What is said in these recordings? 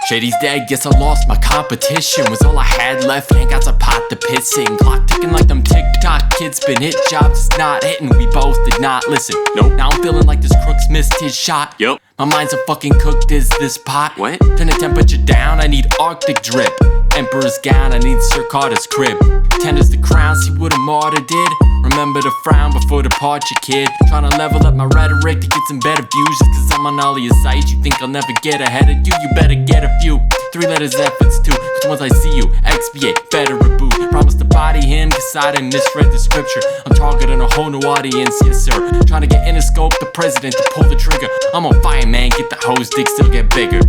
Shady's dead, guess I lost my competition. Was all I had left, ain't got a pot to piss in. Clock ticking like them TikTok kids, been hit jobs, it's not hitting. We both did not listen. Nope. Now I'm feeling like this crook's missed his shot. Yup. My mind's a fucking cooked as this pot. What? Turn the temperature down, I need Arctic drip. Emperor's gown, I need Circus crib. Tenders the crown, see what a martyr did. Remember to frown before departure, kid. Tryna level up my rhetoric to get some better views. Just cause I'm on all of your sites, you think I'll never get ahead of you. You better get a few. 3 letters efforts too, cause once I see you, expiate, better reboot. Promise to body him, cause I didn't misread the scripture. I'm targeting a whole new audience, yes sir. Trying to get Interscope, the president, to pull the trigger. I'm on fire, man, get the hose dick, still get bigger.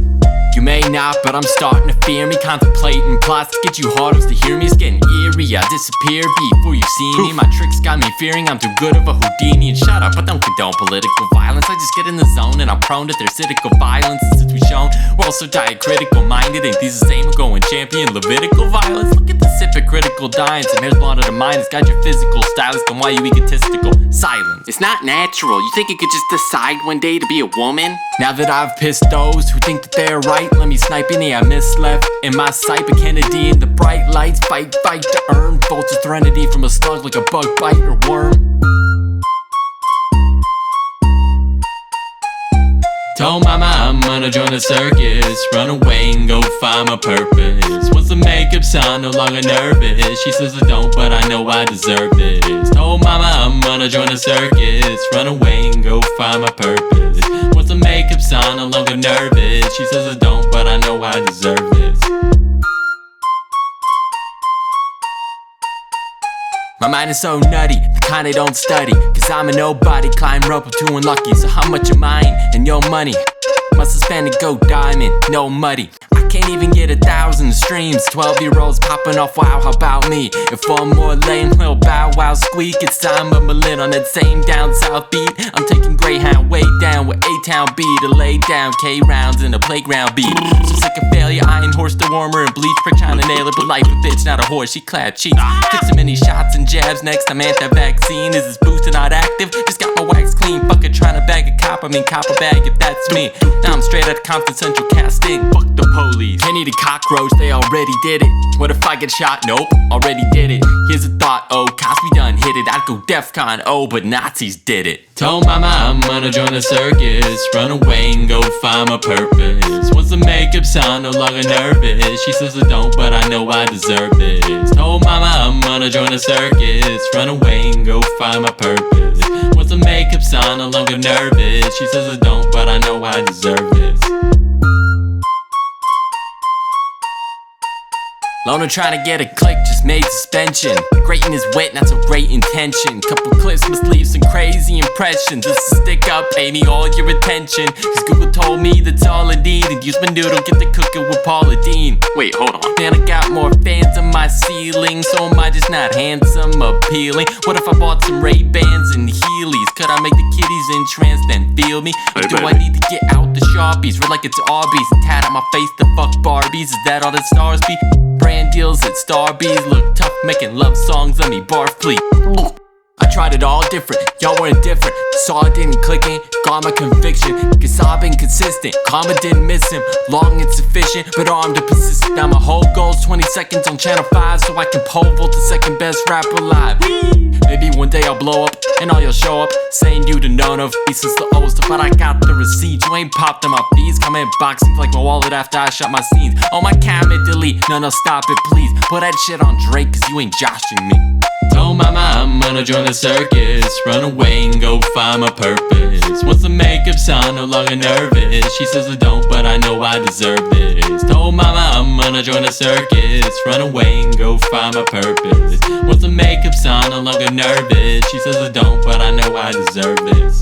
You may not, but I'm starting to fear me. Contemplating plots to get you hardos to hear me. It's getting eerie, I disappear before you see me. My tricks got me fearing I'm too good of a Houdini. And shut up, I don't condone political violence. I just get in the zone and I'm prone to their cynical violence. And since we've shown we're also diacritical minded, ain't these the same who go and champion Levitical violence? Look at this hypocritical dying. Some hair's blonde to mine, it's got your physical stylist. And why you egotistical? Silence. It's not natural, you think you could just decide one day to be a woman? Now that I've pissed those who think that they're right, let me snipe any I misleft in my sight. But Kennedy in the bright lights, fight to earn volts of serenity from a slug like a bug bite or worm. Told mama I'm gonna join the circus, run away and go find my purpose. Once the makeup's on, no longer nervous. She says I don't, but I know I deserve this. Told mama I'm gonna join the circus, run away and go find my purpose. Once the makeup's on, no longer nervous. She says I don't, but I know I deserve this. My mind is so nutty, the kind I don't study. Cause I'm a nobody, climb rope, I'm too unlucky. So how much of mine and your money? Must have spent a gold diamond, no muddy. I can't even get 1,000 streams. 12-year-olds popping off, wow, how about me? If one more lame little bow wow squeak, it's time I'm a lit on that same down south beat. I'm taking Greyhound way down with A-Town B to lay down K-rounds in a playground beat. So sick of failure, iron horse the warmer and bleach. Prick trying to nail it, but life a bitch, not a horse, she clad cheeks. Took so many shots and jabs, next I'm anti-vaccine. Is this booster not active? Just got my wax clean, fuck it, trying to bag a cop, I mean copper bag if that's me. Now I'm straight out of Compton Central casting, fuck the police. They need a cockroach, they already did it. What if I get shot? Nope, already did it. Here's a thought, oh, Cosby done hit it. I'd go DEFCON, oh, but Nazis did it. Told mama I'm gonna join the circus, run away and go find my purpose. Once the makeup's on, no longer nervous. She says I don't, but I know I deserve this. Told mama I'm gonna join the circus, run away and go find my purpose. Once the makeup's on, no longer nervous. She says I don't, but I know I deserve this. Loner trying to get a click, just made suspension. Grating is wet, not so great intention. Couple clips must leave some crazy impressions. This is stick up, pay me all your attention. Cause Google told me that's all I need. And use my noodle, get the cooking with Paula Deen. Wait, hold on. Man, I got more fans on my ceiling. So am I just not handsome, appealing? What if I bought some Ray-Bans and Heelys? Could I make the kitties in trance then feel me? Or do I need to get out the Sharpies? Red like it's Arby's and tat on my face to fuck Barbies. Is that all that stars be? Brand deals at Starbies, look tough making love songs, let me barf please. I tried it all different, y'all were indifferent. Saw it didn't click in, got my conviction. Cause I've been consistent, karma didn't miss him. Long and sufficient, but armed and persistent. Now my whole goal's 20 seconds on channel 5, so I can pole vault the second best rapper alive. Maybe one day I'll blow up, and all you'll show up saying you the known of me since the old stuff. But I got the receipt, you ain't popped in my feeds. Come in boxing like my wallet after I shot my scenes. Oh my camera delete, no stop it please. Put that shit on Drake cause you ain't joshing me. Told mama I'm gonna join the circus, run away and go find my purpose. Once the makeup's on, no longer nervous. She says I don't, but I know I deserve this. Told mama I'm gonna join the circus, run away and go find my purpose. Once the makeup's on, no longer nervous. She says I don't, but I know I deserve this.